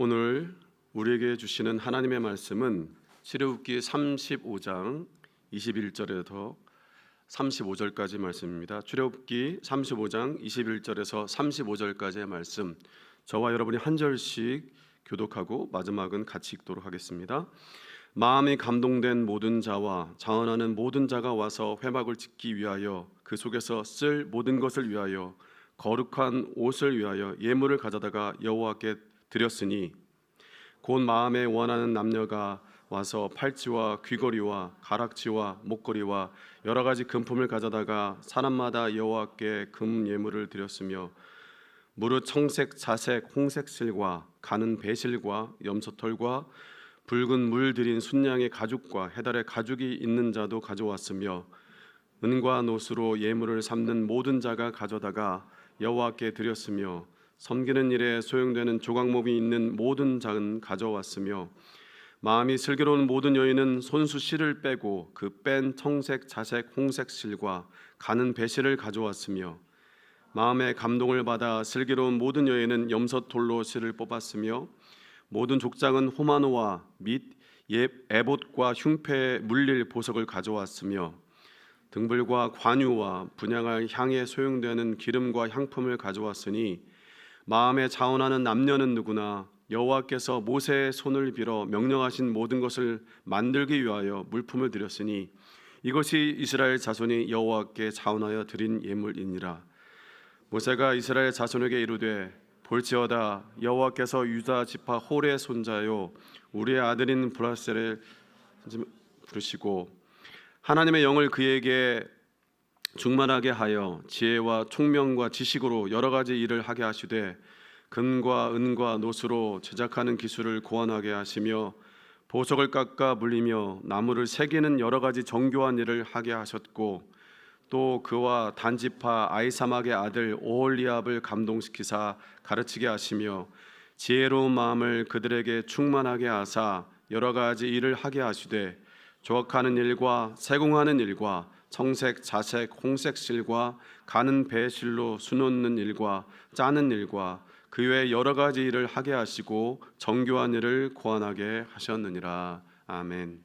오늘 우리에게 주시는 하나님의 말씀은 출애굽기 35장 21절에서 35절까지 말씀입니다. 출애굽기 35장 21절에서 35절까지의 말씀, 저와 여러분이 한 절씩 교독하고 마지막은 같이 읽도록 하겠습니다. 마음이 감동된 모든 자와 자원하는 모든 자가 와서 회막을 짓기 위하여 그 속에서 쓸 모든 것을 위하여 거룩한 옷을 위하여 예물을 가져다가 여호와께 드렸으니 곧 마음에 원하는 남녀가 와서 팔찌와 귀걸이와 가락지와 목걸이와 여러 가지 금품을 가져다가 사람마다 여호와께 금 예물을 드렸으며 무릇 청색, 자색, 홍색 실과 가는 배실과 염소털과 붉은 물 들인 순양의 가죽과 해달의 가죽이 있는 자도 가져왔으며 은과 노수로 예물을 삼는 모든 자가 가져다가 여호와께 드렸으며 섬기는 일에 소용되는 조각목이 있는 모든 자는 가져왔으며 마음이 슬기로운 모든 여인은 손수 실을 빼고 그 뺀 청색, 자색, 홍색 실과 가는 배실을 가져왔으며 마음의 감동을 받아 슬기로운 모든 여인은 염소털로 실을 뽑았으며 모든 족장은 호마노와 및 에봇과 흉패에 물릴 보석을 가져왔으며 등불과 관유와 분향할 향에 소용되는 기름과 향품을 가져왔으니 마음에 자원하는 남녀는 누구나 여호와께서 모세의 손을 빌어 명령하신 모든 것을 만들기 위하여 물품을 드렸으니 이것이 이스라엘 자손이 여호와께 자원하여 드린 예물이니라. 모세가 이스라엘 자손에게 이르되 볼지어다 여호와께서 유다 지파 홀의 손자요 우리의 아들인 브라셀을 부르시고 하나님의 영을 그에게 충만하게 하여 지혜와 총명과 지식으로 여러 가지 일을 하게 하시되 금과 은과 노수로 제작하는 기술을 고안하게 하시며 보석을 깎아 물리며 나무를 새기는 여러 가지 정교한 일을 하게 하셨고 또 그와 단지파 아이사막의 아들 오홀리압을 감동시키사 가르치게 하시며 지혜로운 마음을 그들에게 충만하게 하사 여러 가지 일을 하게 하시되 조각하는 일과 세공하는 일과 청색, 자색, 홍색 실과 가는 배실로 수놓는 일과 짜는 일과 그 외에 여러 가지 일을 하게 하시고 정교한 일을 고안하게 하셨느니라. 아멘.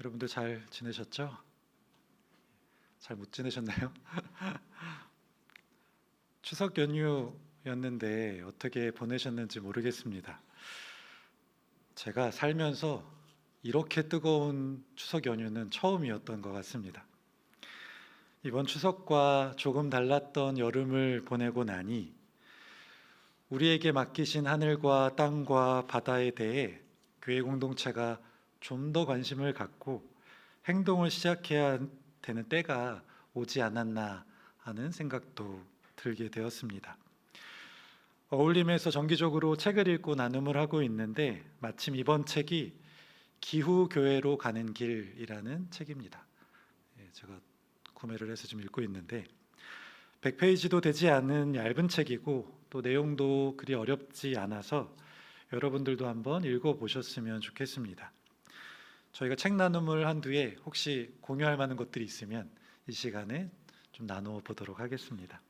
여러분들 잘 지내셨죠? 잘 못 지내셨나요? 추석 연휴였는데 어떻게 보내셨는지 모르겠습니다. 제가 살면서 이렇게 뜨거운 추석 연휴는 처음이었던 것 같습니다. 이번 추석과 조금 달랐던 여름을 보내고 나니 우리에게 맡기신 하늘과 땅과 바다에 대해 교회 공동체가 좀 더 관심을 갖고 행동을 시작해야 되는 때가 오지 않았나 하는 생각도 들게 되었습니다. 어울림에서 정기적으로 책을 읽고 나눔을 하고 있는데 마침 이번 책이 기후교회로 가는 길이라는 책입니다. 제가 구매를 해서 지금 읽고 있는데 100페이지도 되지 않은 얇은 책이고 또 내용도 그리 어렵지 않아서 여러분들도 한번 읽어보셨으면 좋겠습니다. 저희가 책 나눔을 한 뒤에 혹시 공유할 만한 것들이 있으면 이 시간에 좀 나누어 보도록 하겠습니다.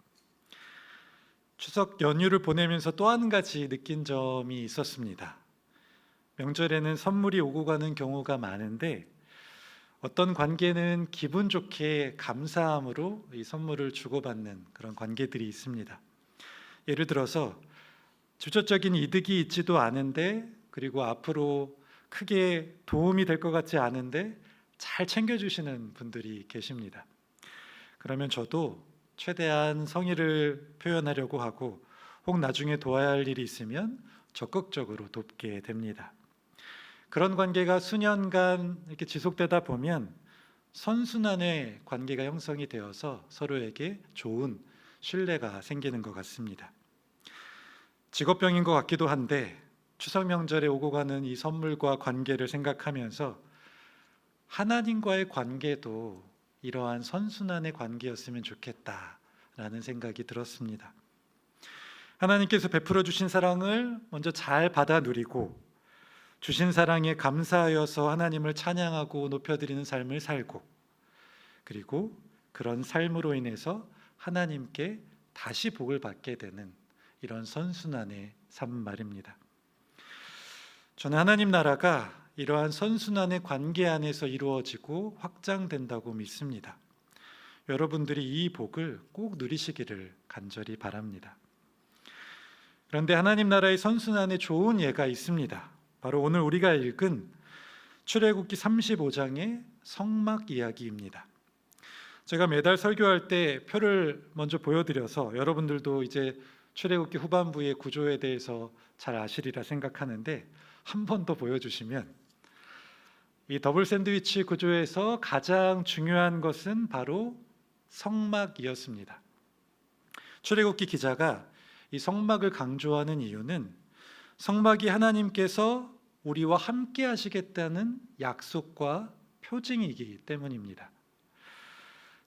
추석 연휴를 보내면서 또 한 가지 느낀 점이 있었습니다. 명절에는 선물이 오고 가는 경우가 많은데 어떤 관계는 기분 좋게 감사함으로 이 선물을 주고받는 그런 관계들이 있습니다. 예를 들어서 직접적인 이득이 있지도 않은데 그리고 앞으로 크게 도움이 될 것 같지 않은데 잘 챙겨주시는 분들이 계십니다. 그러면 저도 최대한 성의를 표현하려고 하고 혹 나중에 도와야 할 일이 있으면 적극적으로 돕게 됩니다. 그런 관계가 수년간 이렇게 지속되다 보면 선순환의 관계가 형성이 되어서 서로에게 좋은 신뢰가 생기는 것 같습니다. 직업병인 것 같기도 한데 추석 명절에 오고 가는 이 선물과 관계를 생각하면서 하나님과의 관계도 이러한 선순환의 관계였으면 좋겠다라는 생각이 들었습니다. 하나님께서 베풀어 주신 사랑을 먼저 잘 받아 누리고 주신 사랑에 감사하여서 하나님을 찬양하고 높여드리는 삶을 살고, 그리고 그런 삶으로 인해서 하나님께 다시 복을 받게 되는 이런 선순환의 삶 말입니다. 저는 하나님 나라가 이러한 선순환의 관계 안에서 이루어지고 확장된다고 믿습니다. 여러분들이 이 복을 꼭 누리시기를 간절히 바랍니다. 그런데 하나님 나라의 선순환에 좋은 예가 있습니다. 바로 오늘 우리가 읽은 출애굽기 35장의 성막 이야기입니다. 제가 매달 설교할 때 표를 먼저 보여드려서 여러분들도 이제 출애굽기 후반부의 구조에 대해서 잘 아시리라 생각하는데, 한 번 더 보여주시면, 이 더블 샌드위치 구조에서 가장 중요한 것은 바로 성막이었습니다. 출애굽기 기자가 이 성막을 강조하는 이유는 성막이 하나님께서 우리와 함께 하시겠다는 약속과 표징이기 때문입니다.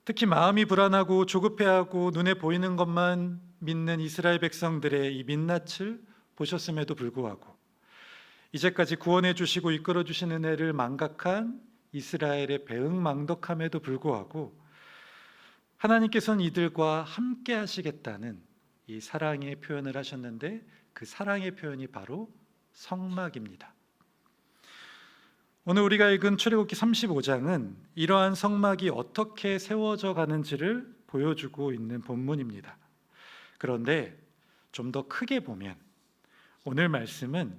특히 마음이 불안하고 조급해하고 눈에 보이는 것만 믿는 이스라엘 백성들의 이 민낯을 보셨음에도 불구하고, 이제까지 구원해 주시고 이끌어 주신 은혜를 망각한 이스라엘의 배은망덕함에도 불구하고 하나님께서는 이들과 함께 하시겠다는 이 사랑의 표현을 하셨는데, 그 사랑의 표현이 바로 성막입니다. 오늘 우리가 읽은 출애굽기 35장은 이러한 성막이 어떻게 세워져 가는지를 보여주고 있는 본문입니다. 그런데 좀 더 크게 보면 오늘 말씀은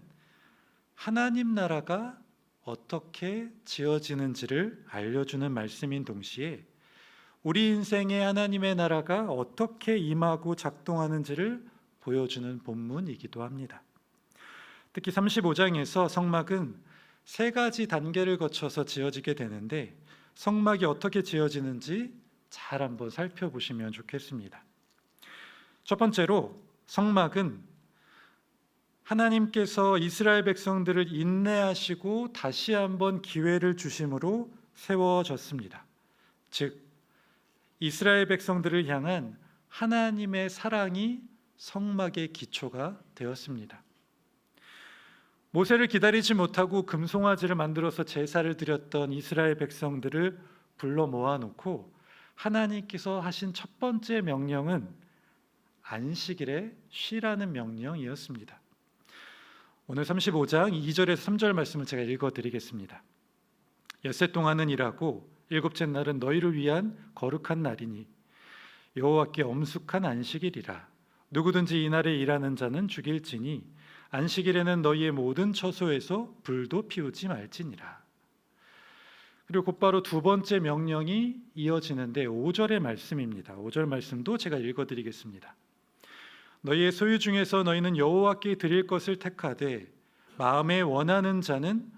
하나님 나라가 어떻게 지어지는지를 알려주는 말씀인 동시에 우리 인생에 하나님의 나라가 어떻게 임하고 작동하는지를 보여주는 본문이기도 합니다. 특히 35장에서 성막은 세 가지 단계를 거쳐서 지어지게 되는데, 성막이 어떻게 지어지는지 잘 한번 살펴보시면 좋겠습니다. 첫 번째로, 성막은 하나님께서 이스라엘 백성들을 인내하시고 다시 한번 기회를 주심으로 세워졌습니다. 즉, 이스라엘 백성들을 향한 하나님의 사랑이 성막의 기초가 되었습니다. 모세를 기다리지 못하고 금송아지를 만들어서 제사를 드렸던 이스라엘 백성들을 불러 모아놓고 하나님께서 하신 첫 번째 명령은 안식일에 쉬라는 명령이었습니다. 오늘 35장 2절에서 3절 말씀을 제가 읽어드리겠습니다. 엿새 동안은 일하고 일곱째 날은 너희를 위한 거룩한 날이니 여호와께 엄숙한 안식일이라. 누구든지 이날에 일하는 자는 죽일지니 안식일에는 너희의 모든 처소에서 불도 피우지 말지니라. 그리고 곧바로 두 번째 명령이 이어지는데 5절의 말씀입니다. 5절 말씀도 제가 읽어드리겠습니다. 너희의 소유 중에서 너희는 여호와께 드릴 것을 택하되 마음에 원하는 자는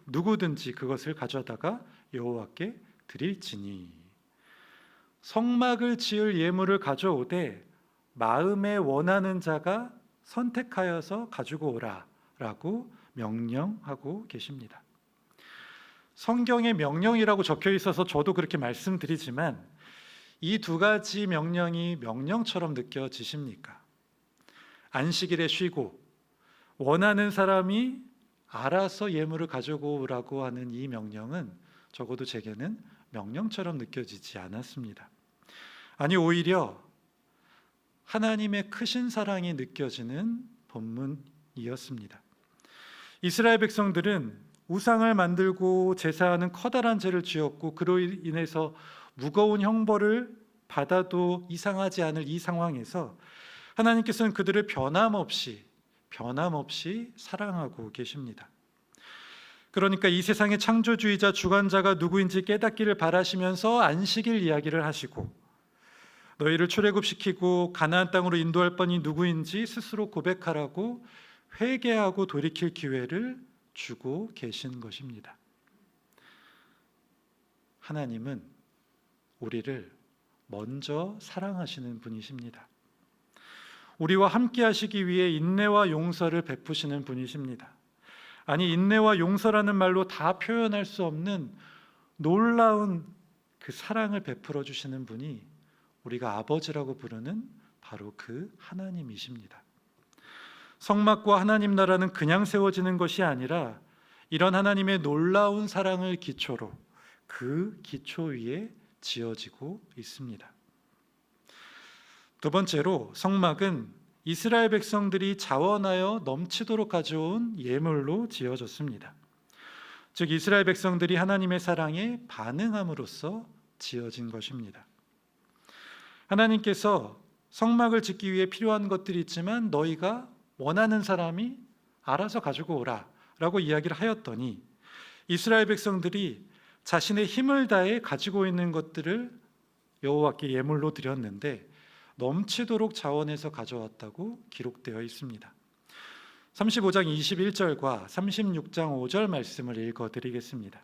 누구든지 그것을 가져다가 여호와께 드릴지니. 성막을 지을 예물을 가져오되 마음에 원하는 자가 선택하여서 가지고 오라라고 명령하고 계십니다. 성경에 명령이라고 적혀 있어서 저도 그렇게 말씀드리지만 이 두 가지 명령이 명령처럼 느껴지십니까? 안식일에 쉬고 원하는 사람이 알아서 예물을 가지고 오라고 하는 이 명령은 적어도 제게는 명령처럼 느껴지지 않았습니다. 아니, 오히려 하나님의 크신 사랑이 느껴지는 본문이었습니다. 이스라엘 백성들은 우상을 만들고 제사하는 커다란 죄를 지었고 그로 인해서 무거운 형벌을 받아도 이상하지 않을 이 상황에서 하나님께서는 그들을 변함없이 사랑하고 계십니다. 그러니까 이 세상의 창조주의자 주관자가 누구인지 깨닫기를 바라시면서 안식일 이야기를 하시고 너희를 출애굽시키고 가나안 땅으로 인도할 뻔이 누구인지 스스로 고백하라고 회개하고 돌이킬 기회를 주고 계신 것입니다. 하나님은 우리를 먼저 사랑하시는 분이십니다. 우리와 함께 하시기 위해 인내와 용서를 베푸시는 분이십니다. 아니, 인내와 용서라는 말로 다 표현할 수 없는 놀라운 그 사랑을 베풀어 주시는 분이 우리가 아버지라고 부르는 바로 그 하나님이십니다. 성막과 하나님 나라는 그냥 세워지는 것이 아니라 이런 하나님의 놀라운 사랑을 기초로 그 기초 위에 지어지고 있습니다. 두 번째로 성막은 이스라엘 백성들이 자원하여 넘치도록 가져온 예물로 지어졌습니다. 즉 이스라엘 백성들이 하나님의 사랑에 반응함으로써 지어진 것입니다. 하나님께서 성막을 짓기 위해 필요한 것들이 있지만 너희가 원하는 사람이 알아서 가지고 오라 라고 이야기를 하였더니 이스라엘 백성들이 자신의 힘을 다해 가지고 있는 것들을 여호와께 예물로 드렸는데 넘치도록 자원해서 가져왔다고 기록되어 있습니다. 35장 21절과 36장 5절 말씀을 읽어드리겠습니다.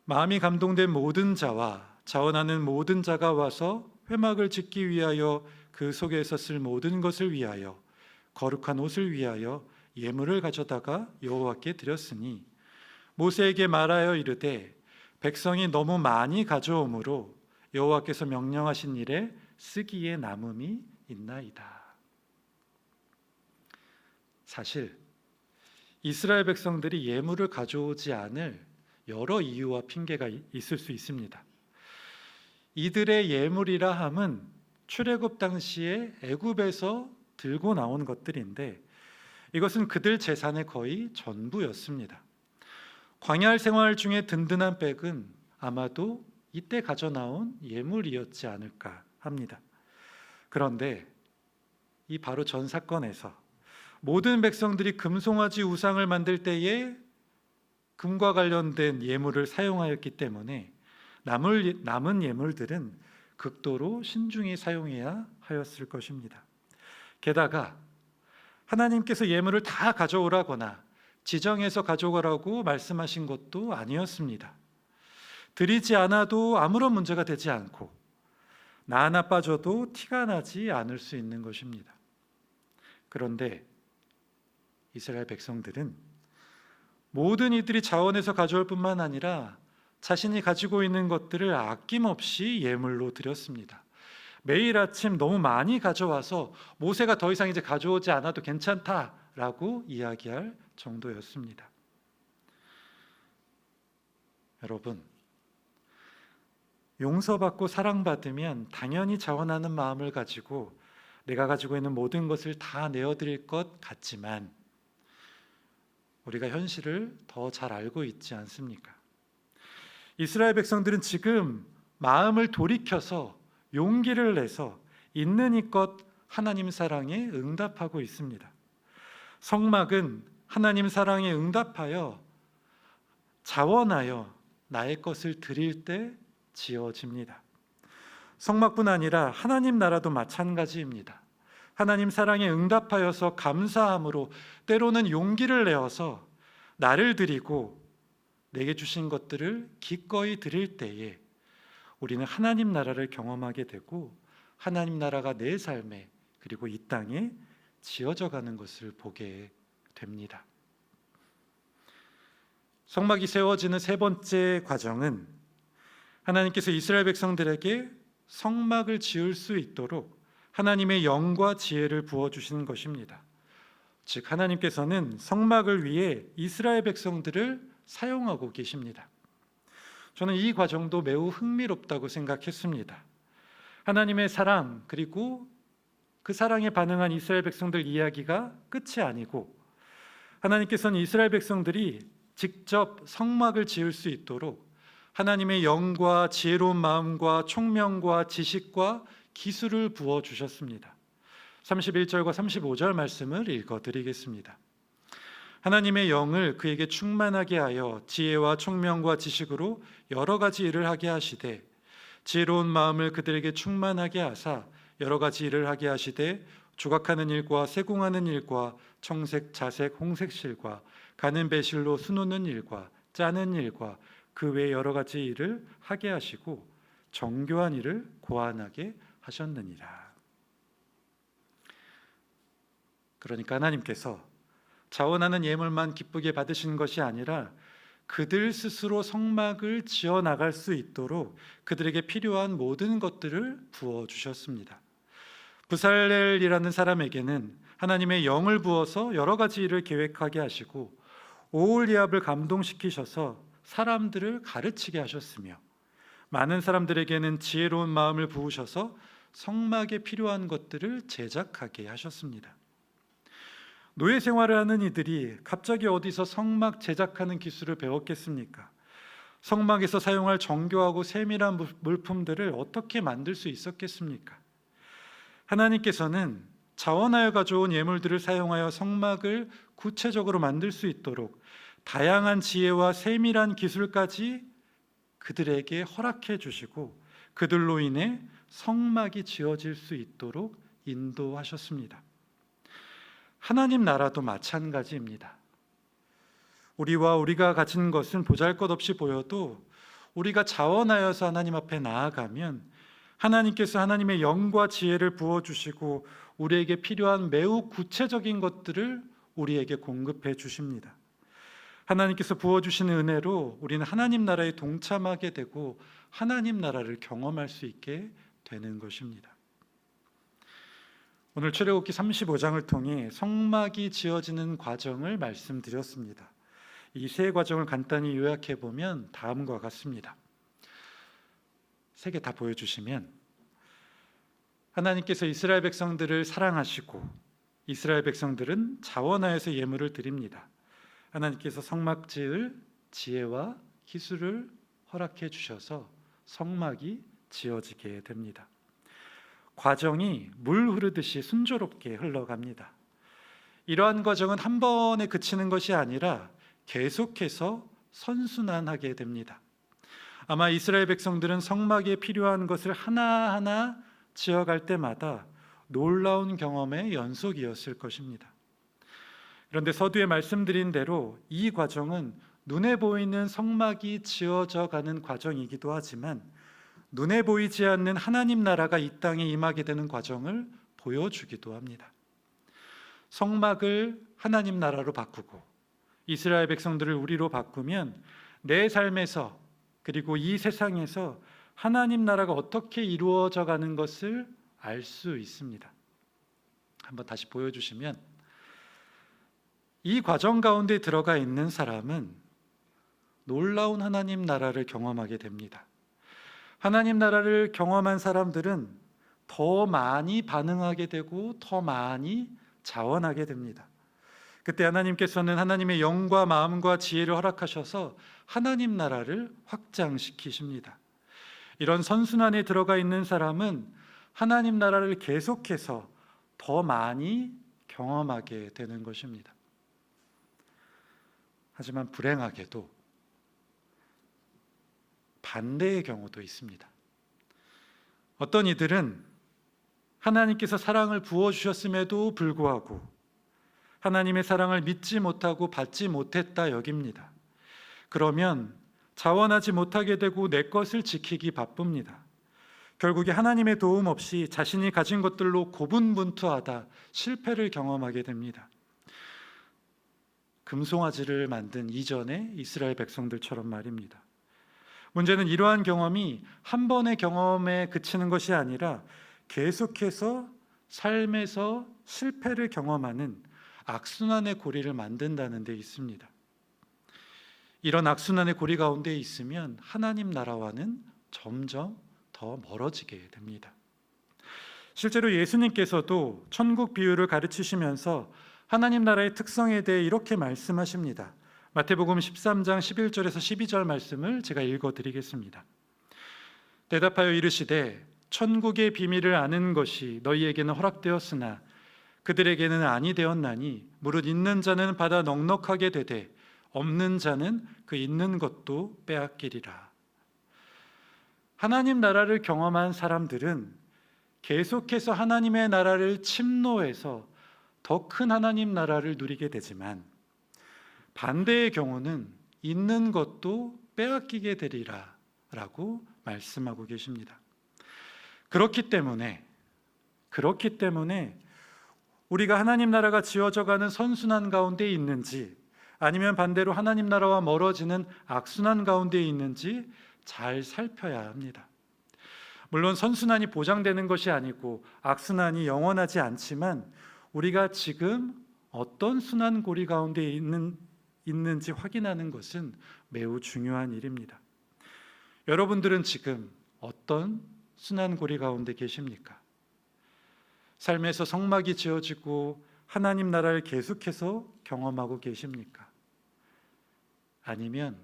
마음이 감동된 모든 자와 자원하는 모든 자가 와서 회막을 짓기 위하여 그 속에서 쓸 모든 것을 위하여 거룩한 옷을 위하여 예물을 가져다가 여호와께 드렸으니 모세에게 말하여 이르되 백성이 너무 많이 가져오므로 여호와께서 명령하신 일에 쓰기에 남음이 있나이다. 사실 이스라엘 백성들이 예물을 가져오지 않을 여러 이유와 핑계가 있을 수 있습니다. 이들의 예물이라 함은 출애굽 당시에 애굽에서 들고 나온 것들인데 이것은 그들 재산의 거의 전부였습니다. 광야 생활 중에 든든한 백은 아마도 이때 가져 나온 예물이었지 않을까 합니다. 그런데 이 바로 전 사건에서 모든 백성들이 금송아지 우상을 만들 때에 금과 관련된 예물을 사용하였기 때문에 남은 예물들은 극도로 신중히 사용해야 하였을 것입니다. 게다가 하나님께서 예물을 다 가져오라거나 지정해서 가져오라고 말씀하신 것도 아니었습니다. 드리지 않아도 아무런 문제가 되지 않고 나 하나 빠져도 티가 나지 않을 수 있는 것입니다. 그런데 이스라엘 백성들은 모든 이들이 자원해서 가져올 뿐만 아니라 자신이 가지고 있는 것들을 아낌없이 예물로 드렸습니다. 매일 아침 너무 많이 가져와서 모세가 더 이상 이제 가져오지 않아도 괜찮다라고 이야기할 정도였습니다. 여러분, 용서받고 사랑받으면 당연히 자원하는 마음을 가지고 내가 가지고 있는 모든 것을 다 내어드릴 것 같지만 우리가 현실을 더 잘 알고 있지 않습니까? 이스라엘 백성들은 지금 마음을 돌이켜서 용기를 내서 있는 이껏 하나님 사랑에 응답하고 있습니다. 성막은 하나님 사랑에 응답하여 자원하여 나의 것을 드릴 때 지어집니다. 성막뿐 아니라 하나님 나라도 마찬가지입니다. 하나님 사랑에 응답하여서 감사함으로 때로는 용기를 내어서 나를 드리고 내게 주신 것들을 기꺼이 드릴 때에 우리는 하나님 나라를 경험하게 되고 하나님 나라가 내 삶에 그리고 이 땅에 지어져 가는 것을 보게 됩니다. 성막이 세워지는 세 번째 과정은 하나님께서 이스라엘 백성들에게 성막을 지을 수 있도록 하나님의 영과 지혜를 부어주시는 것입니다. 즉 하나님께서는 성막을 위해 이스라엘 백성들을 사용하고 계십니다. 저는 이 과정도 매우 흥미롭다고 생각했습니다. 하나님의 사랑 그리고 그 사랑에 반응한 이스라엘 백성들 이야기가 끝이 아니고 하나님께서는 이스라엘 백성들이 직접 성막을 지을 수 있도록 하나님의 영과 지혜로운 마음과 총명과 지식과 기술을 부어주셨습니다. 31절과 35절 말씀을 읽어드리겠습니다. 하나님의 영을 그에게 충만하게 하여 지혜와 총명과 지식으로 여러 가지 일을 하게 하시되 지혜로운 마음을 그들에게 충만하게 하사 여러 가지 일을 하게 하시되 조각하는 일과 세공하는 일과 청색, 자색, 홍색실과 가는 배실로 수놓는 일과 짜는 일과 그 외 여러 가지 일을 하게 하시고 정교한 일을 고안하게 하셨느니라. 그러니까 하나님께서 자원하는 예물만 기쁘게 받으신 것이 아니라 그들 스스로 성막을 지어 나갈 수 있도록 그들에게 필요한 모든 것들을 부어 주셨습니다. 부살렐이라는 사람에게는 하나님의 영을 부어서 여러 가지 일을 계획하게 하시고 오홀리압을 감동시키셔서 사람들을 가르치게 하셨으며 많은 사람들에게는 지혜로운 마음을 부으셔서 성막에 필요한 것들을 제작하게 하셨습니다. 노예 생활을 하는 이들이 갑자기 어디서 성막 제작하는 기술을 배웠겠습니까? 성막에서 사용할 정교하고 세밀한 물품들을 어떻게 만들 수 있었겠습니까? 하나님께서는 자원하여 가져온 예물들을 사용하여 성막을 구체적으로 만들 수 있도록 다양한 지혜와 세밀한 기술까지 그들에게 허락해 주시고 그들로 인해 성막이 지어질 수 있도록 인도하셨습니다. 하나님 나라도 마찬가지입니다. 우리가 가진 것은 보잘것없이 보여도 우리가 자원하여서 하나님 앞에 나아가면 하나님께서 하나님의 영과 지혜를 부어주시고 우리에게 필요한 매우 구체적인 것들을 우리에게 공급해 주십니다. 하나님께서 부어주시는 은혜로 우리는 하나님 나라에 동참하게 되고 하나님 나라를 경험할 수 있게 되는 것입니다. 오늘 출애굽기 35장을 통해 성막이 지어지는 과정을 말씀드렸습니다. 이 세 과정을 간단히 요약해 보면 다음과 같습니다. 세 개 다 보여주시면, 하나님께서 이스라엘 백성들을 사랑하시고 이스라엘 백성들은 자원하여서 예물을 드립니다. 하나님께서 성막 지을 지혜와 기술을 허락해 주셔서 성막이 지어지게 됩니다. 과정이 물 흐르듯이 순조롭게 흘러갑니다. 이러한 과정은 한 번에 그치는 것이 아니라 계속해서 선순환하게 됩니다. 아마 이스라엘 백성들은 성막에 필요한 것을 하나하나 지어갈 때마다 놀라운 경험의 연속이었을 것입니다. 그런데 서두에 말씀드린 대로 이 과정은 눈에 보이는 성막이 지어져 가는 과정이기도 하지만 눈에 보이지 않는 하나님 나라가 이 땅에 임하게 되는 과정을 보여주기도 합니다. 성막을 하나님 나라로 바꾸고 이스라엘 백성들을 우리로 바꾸면 내 삶에서 그리고 이 세상에서 하나님 나라가 어떻게 이루어져 가는 것을 알 수 있습니다. 한번 다시 보여주시면, 이 과정 가운데 들어가 있는 사람은 놀라운 하나님 나라를 경험하게 됩니다. 하나님 나라를 경험한 사람들은 더 많이 반응하게 되고 더 많이 자원하게 됩니다. 그때 하나님께서는 하나님의 영과 마음과 지혜를 허락하셔서 하나님 나라를 확장시키십니다. 이런 선순환에 들어가 있는 사람은 하나님 나라를 계속해서 더 많이 경험하게 되는 것입니다. 하지만 불행하게도 반대의 경우도 있습니다. 어떤 이들은 하나님께서 사랑을 부어주셨음에도 불구하고 하나님의 사랑을 믿지 못하고 받지 못했다 여깁니다. 그러면 자원하지 못하게 되고 내 것을 지키기 바쁩니다. 결국에 하나님의 도움 없이 자신이 가진 것들로 고분분투하다 실패를 경험하게 됩니다. 금송아지를 만든 이전의 이스라엘 백성들처럼 말입니다. 문제는 이러한 경험이 한 번의 경험에 그치는 것이 아니라 계속해서 삶에서 실패를 경험하는 악순환의 고리를 만든다는 데 있습니다. 이런 악순환의 고리 가운데 있으면 하나님 나라와는 점점 더 멀어지게 됩니다. 실제로 예수님께서도 천국 비유를 가르치시면서 하나님 나라의 특성에 대해 이렇게 말씀하십니다. 마태복음 13장 11절에서 12절 말씀을 제가 읽어드리겠습니다. 대답하여 이르시되 천국의 비밀을 아는 것이 너희에게는 허락되었으나 그들에게는 아니 되었나니 무릇 있는 자는 받아 넉넉하게 되되 없는 자는 그 있는 것도 빼앗기리라. 하나님 나라를 경험한 사람들은 계속해서 하나님의 나라를 침노해서 더 큰 하나님 나라를 누리게 되지만 반대의 경우는 있는 것도 빼앗기게 되리라 라고 말씀하고 계십니다. 그렇기 때문에 우리가 하나님 나라가 지어져 가는 선순환 가운데 있는지 아니면 반대로 하나님 나라와 멀어지는 악순환 가운데 있는지 잘 살펴야 합니다. 물론 선순환이 보장되는 것이 아니고 악순환이 영원하지 않지만 우리가 지금 어떤 순환 고리 가운데 있는지 확인하는 것은 매우 중요한 일입니다. 여러분들은 지금 어떤 순환고리 가운데 계십니까? 삶에서 성막이 지어지고 하나님 나라를 계속해서 경험하고 계십니까? 아니면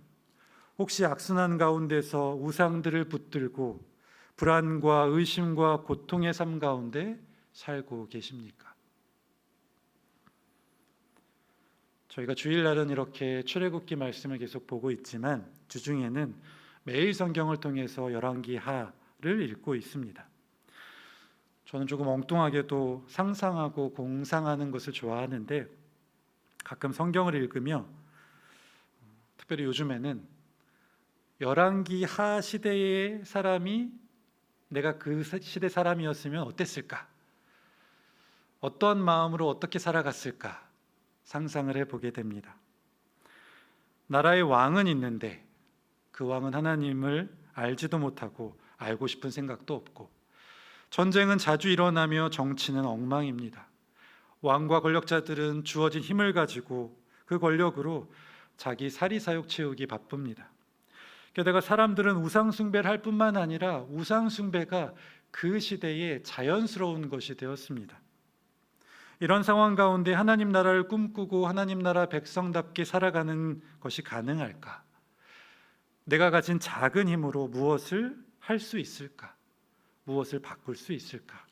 혹시 악순환 가운데서 우상들을 붙들고 불안과 의심과 고통의 삶 가운데 살고 계십니까? 저희가 주일날은 이렇게 출애굽기 말씀을 계속 보고 있지만 주중에는 매일 성경을 통해서 열왕기하를 읽고 있습니다. 저는 조금 엉뚱하게도 상상하고 공상하는 것을 좋아하는데 가끔 성경을 읽으며 특별히 요즘에는 열왕기하 시대의 사람이 내가 그 시대 사람이었으면 어땠을까? 어떤 마음으로 어떻게 살아갔을까? 상상을 해보게 됩니다. 나라의 왕은 있는데 그 왕은 하나님을 알지도 못하고 알고 싶은 생각도 없고 전쟁은 자주 일어나며 정치는 엉망입니다. 왕과 권력자들은 주어진 힘을 가지고 그 권력으로 자기 사리사욕 채우기 바쁩니다. 게다가 사람들은 우상숭배를 할 뿐만 아니라 우상숭배가 그 시대에 자연스러운 것이 되었습니다. 이런 상황 가운데 하나님 나라를 꿈꾸고 하나님 나라 백성답게 살아가는 것이 가능할까? 내가 가진 작은 힘으로 무엇을 할 수 있을까? 무엇을 바꿀 수 있을까?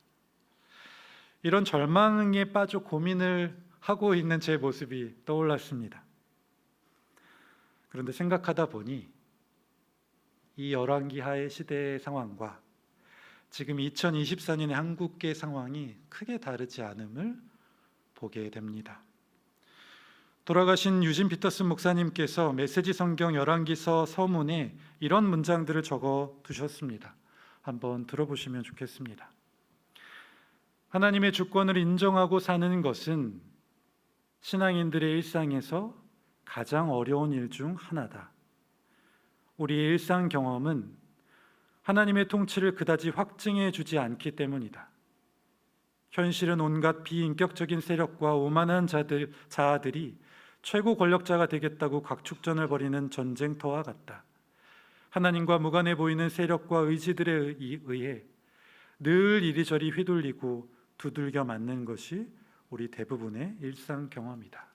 이런 절망에 빠져 고민을 하고 있는 제 모습이 떠올랐습니다. 그런데 생각하다 보니 이 열왕기하의 시대의 상황과 지금 2024년의 한국계 상황이 크게 다르지 않음을 보게 됩니다. 돌아가신 유진 피터슨 목사님께서 메시지 성경 열왕기서 서문에 이런 문장들을 적어 두셨습니다. 한번 들어보시면 좋겠습니다. 하나님의 주권을 인정하고 사는 것은 신앙인들의 일상에서 가장 어려운 일 중 하나다. 우리의 일상 경험은 하나님의 통치를 그다지 확증해 주지 않기 때문이다. 현실은 온갖 비인격적인 세력과 오만한 자아들이 최고 권력자가 되겠다고 각축전을 벌이는 전쟁터와 같다. 하나님과 무관해 보이는 세력과 의지들에 의해 늘 이리저리 휘둘리고 두들겨 맞는 것이 우리 대부분의 일상 경험이다.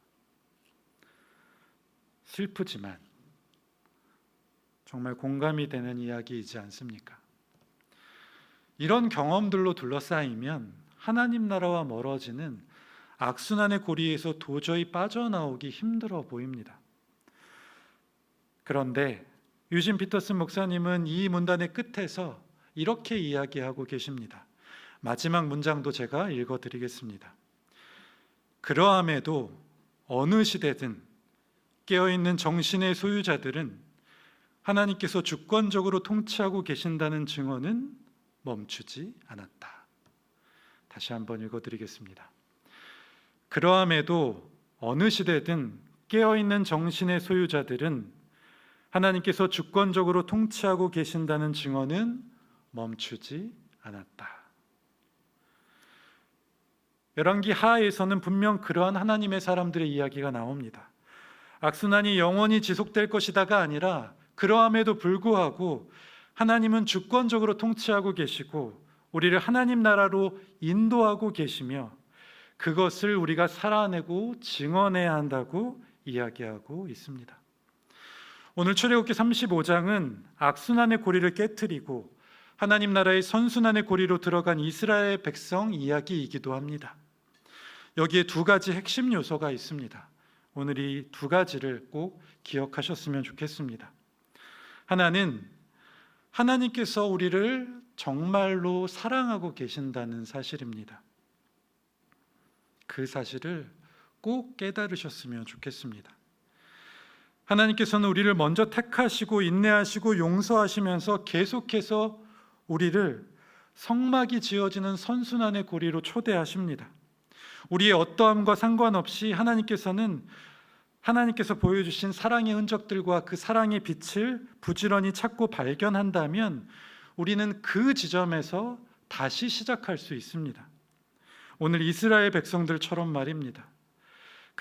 슬프지만 정말 공감이 되는 이야기이지 않습니까? 이런 경험들로 둘러싸이면 하나님 나라와 멀어지는 악순환의 고리에서 도저히 빠져나오기 힘들어 보입니다. 그런데 유진 피터슨 목사님은 이 문단의 끝에서 이렇게 이야기하고 계십니다. 마지막 문장도 제가 읽어드리겠습니다. 그러함에도 어느 시대든 깨어있는 정신의 소유자들은 하나님께서 주권적으로 통치하고 계신다는 증언은 멈추지 않았다. 다시 한번 읽어드리겠습니다. 그러함에도 어느 시대든 깨어있는 정신의 소유자들은 하나님께서 주권적으로 통치하고 계신다는 증언은 멈추지 않았다. 열왕기 하에서는 분명 그러한 하나님의 사람들의 이야기가 나옵니다. 악순환이 영원히 지속될 것이다가 아니라 그러함에도 불구하고 하나님은 주권적으로 통치하고 계시고 우리를 하나님 나라로 인도하고 계시며 그것을 우리가 살아내고 증언해야 한다고 이야기하고 있습니다. 오늘 출애굽기 35장은 악순환의 고리를 깨트리고 하나님 나라의 선순환의 고리로 들어간 이스라엘 백성 이야기이기도 합니다. 여기에 두 가지 핵심 요소가 있습니다. 오늘 이 두 가지를 꼭 기억하셨으면 좋겠습니다. 하나는 하나님께서 우리를 정말로 사랑하고 계신다는 사실입니다. 그 사실을 꼭 깨달으셨으면 좋겠습니다. 하나님께서는 우리를 먼저 택하시고 인내하시고 용서하시면서 계속해서 우리를 성막이 지어지는 선순환의 고리로 초대하십니다. 우리의 어떠함과 상관없이 하나님께서 보여주신 사랑의 흔적들과 그 사랑의 빛을 부지런히 찾고 발견한다면 우리는 그 지점에서 다시 시작할 수 있습니다. 오늘 이스라엘 백성들처럼 말입니다.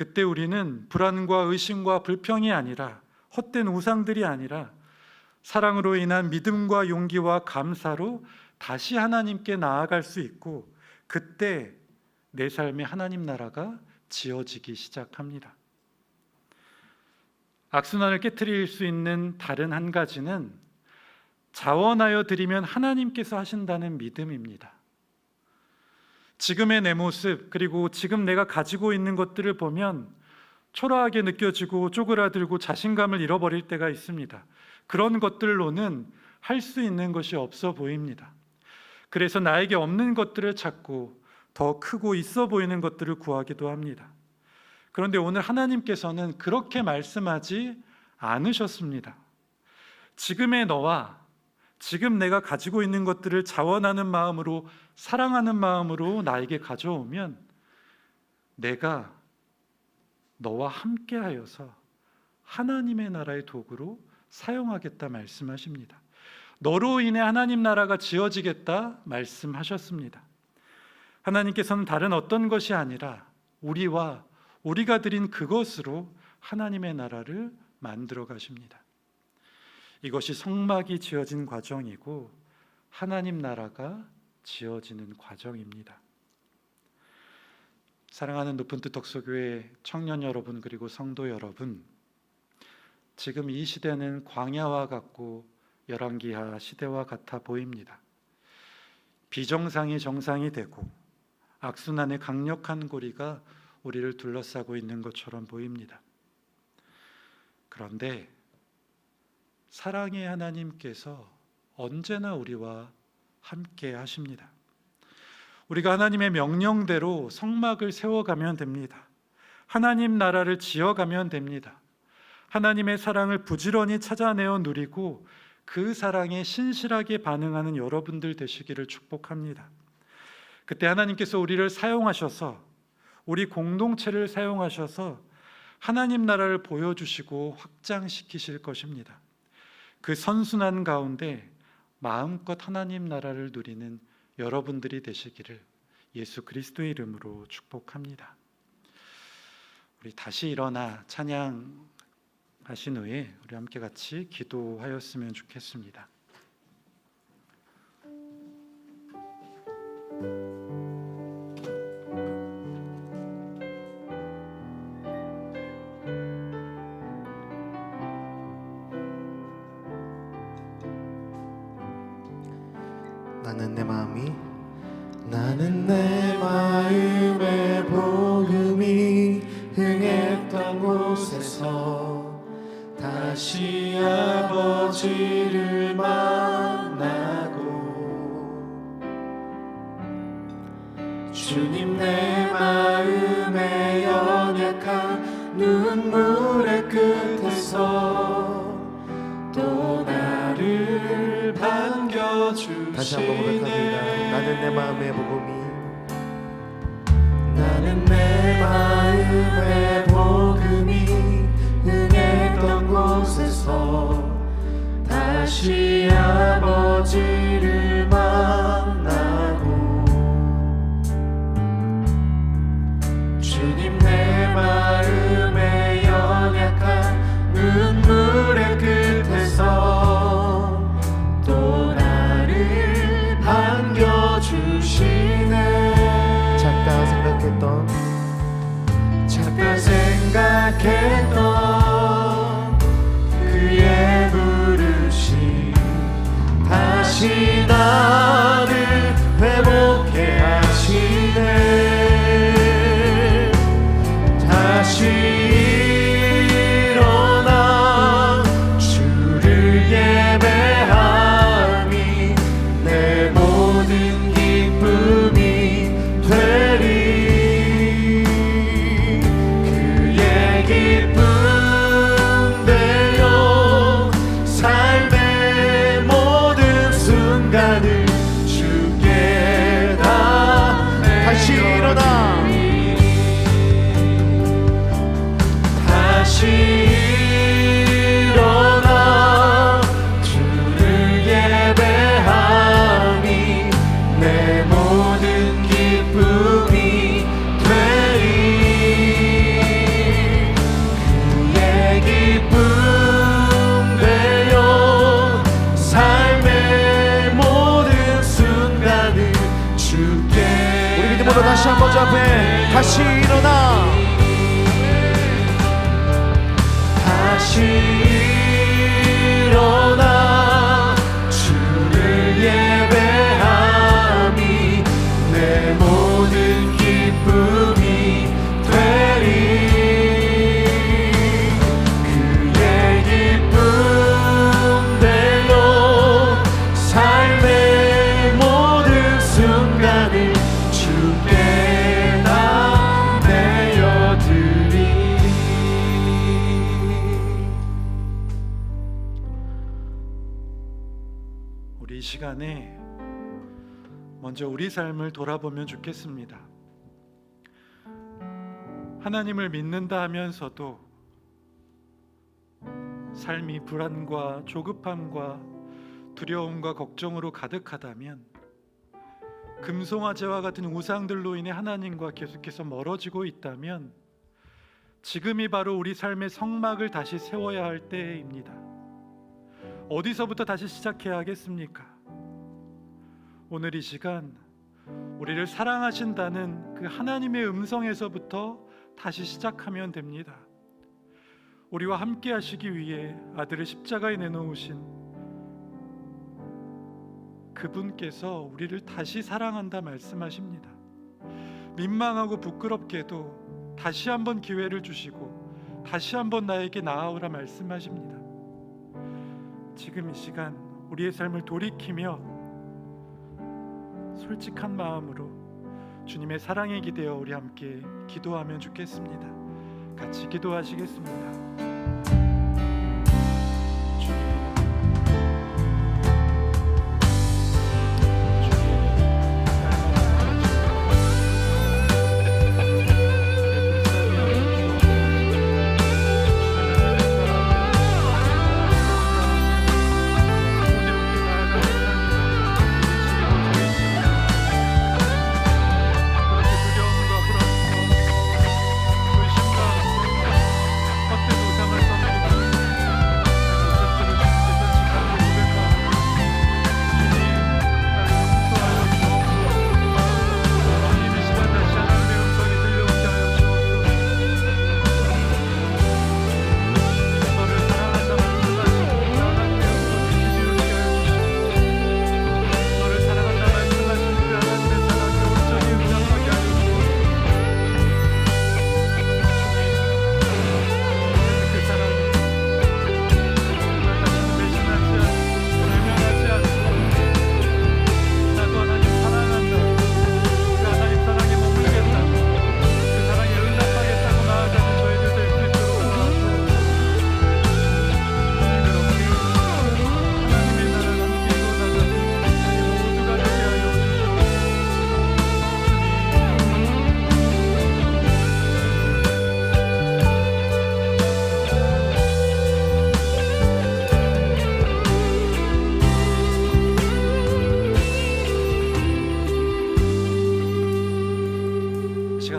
그때 우리는 불안과 의심과 불평이 아니라, 헛된 우상들이 아니라 사랑으로 인한 믿음과 용기와 감사로 다시 하나님께 나아갈 수 있고, 그때 내 삶의 하나님 나라가 지어지기 시작합니다. 악순환을 깨트릴 수 있는 다른 한 가지는 자원하여 드리면 하나님께서 하신다는 믿음입니다. 지금의 내 모습, 그리고 지금 내가 가지고 있는 것들을 보면 초라하게 느껴지고 쪼그라들고 자신감을 잃어버릴 때가 있습니다. 그런 것들로는 할 수 있는 것이 없어 보입니다. 그래서 나에게 없는 것들을 찾고 더 크고 있어 보이는 것들을 구하기도 합니다. 그런데 오늘 하나님께서는 그렇게 말씀하지 않으셨습니다. 지금의 너와 지금 내가 가지고 있는 것들을 자원하는 마음으로, 사랑하는 마음으로 나에게 가져오면 내가 너와 함께하여서 하나님의 나라의 도구로 사용하겠다 말씀하십니다. 너로 인해 하나님 나라가 지어지겠다 말씀하셨습니다. 하나님께서는 다른 어떤 것이 아니라 우리가 드린 그것으로 하나님의 나라를 만들어 가십니다. 이것이 성막이 지어진 과정이고 하나님 나라가 지어지는 과정입니다. 사랑하는 높은 뜻 덕소교회 청년 여러분, 그리고 성도 여러분, 지금 이 시대는 광야와 같고 열왕기하 시대와 같아 보입니다. 비정상이 정상이 되고 악순환의 강력한 고리가 우리를 둘러싸고 있는 것처럼 보입니다. 그런데 사랑의 하나님께서 언제나 우리와 함께 하십니다. 우리가 하나님의 명령대로 성막을 세워가면 됩니다. 하나님 나라를 지어가면 됩니다. 하나님의 사랑을 부지런히 찾아내어 누리고 그 사랑에 신실하게 반응하는 여러분들 되시기를 축복합니다. 그때 하나님께서 우리를 사용하셔서, 우리 공동체를 사용하셔서 하나님 나라를 보여주시고 확장시키실 것입니다. 그 선순환 가운데 마음껏 하나님 나라를 누리는 여러분들이 되시기를 예수 그리스도의 이름으로 축복합니다. 우리 다시 일어나 찬양하신 후에 우리 함께 같이 기도하였으면 좋겠습니다. 나는 내 마음의 복음이 흥했던 곳에서 다시 아버지를 만나고, 주님 내 마음의 연약한 눈물의 끝에서 또 나를 반겨주시네. 다시 한번 고백합니다. 나는 내 마음의 복음이, 나는 내 마음의 복음이 흥했던 곳에서 다시 아버지를 만나고, 주님 내 마음의 연약한 눈물의 끝에서 또 나를 반겨주시네. 작다 생각했던 그의 부르심, 다시 나를 회복해 하시네. 다시 일어나 주를 예배함이 내 모든 기쁨이 되리. 기쁨 되어 삶의 모든 순간을 주께 다 다시 일어나 다시 일어나 주를 예배함이 내 모든 기쁨이 되리. 다시 한번 주 앞에 다시 일어나 다시 일어나 주를 예배함이 내 모든 기쁨이 되리 그의 기쁨대로 삶의 모든 순간을 주께 다 내어드리 우리 이 시간에 먼저 우리 삶을 돌아보면 좋겠습니다. 하나님을 믿는다 하면서도 삶이 불안과 조급함과 두려움과 걱정으로 가득하다면, 금송아지와 같은 우상들로 인해 하나님과 계속해서 멀어지고 있다면, 지금이 바로 우리 삶의 성막을 다시 세워야 할 때입니다. 어디서부터 다시 시작해야 하겠습니까? 오늘 이 시간 우리를 사랑하신다는 그 하나님의 음성에서부터 다시 시작하면 됩니다. 우리와 함께 하시기 위해 아들을 십자가에 내놓으신 그분께서 우리를 다시 사랑한다 말씀하십니다. 민망하고 부끄럽게도 다시 한번 기회를 주시고 다시 한번 나에게 나아오라 말씀하십니다. 지금 이 시간 우리의 삶을 돌이키며 솔직한 마음으로 주님의 사랑에 기대어 우리 함께 기도하면 좋겠습니다. 같이 기도하시겠습니다.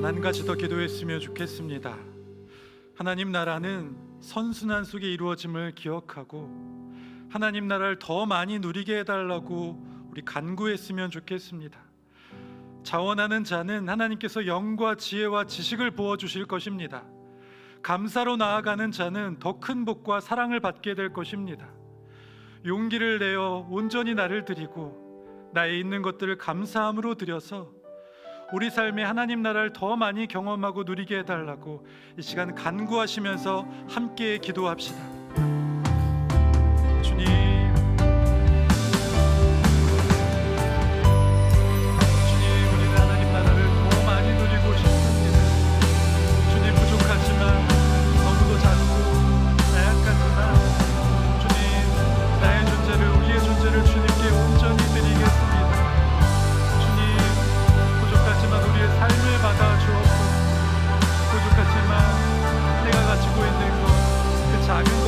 한 가지 더 기도했으면 좋겠습니다. 하나님 나라는 선순환 속에 이루어짐을 기억하고 하나님 나라를 더 많이 누리게 해달라고 우리 간구했으면 좋겠습니다. 자원하는 자는 하나님께서 영과 지혜와 지식을 부어주실 것입니다. 감사로 나아가는 자는 더 큰 복과 사랑을 받게 될 것입니다. 용기를 내어 온전히 나를 드리고 나의 있는 것들을 감사함으로 드려서 우리 삶에 하나님 나라를 더 많이 경험하고 누리게 해달라고 이 시간 간구하시면서 함께 기도합시다. 주님, 우리는 하나님 나라를 더 많이 누리고 싶습니다. 주님, 부족하지만 너무도 작고 나약하지만 주님, 나의 존재를, 우리의 존재를 주님께 온전히 드리겠습니다. 부족하지만 우리의 삶을 받아 주옵소서. 부족하지만 내가 가지고 있는 것, 그 작은 것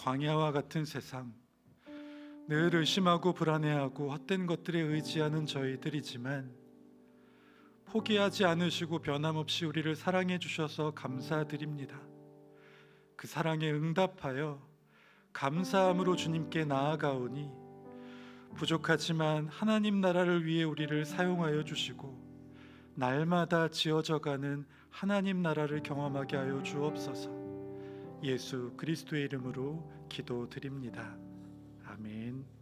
광야와 같은 세상, 늘 의심하고 불안해하고 헛된 것들에 의지하는 저희들이지만 포기하지 않으시고 변함없이 우리를 사랑해 주셔서 감사드립니다. 그 사랑에 응답하여 감사함으로 주님께 나아가오니 부족하지만 하나님 나라를 위해 우리를 사용하여 주시고 날마다 지어져가는 하나님 나라를 경험하게 하여 주옵소서. 예수 그리스도의 이름으로 기도드립니다. 아멘.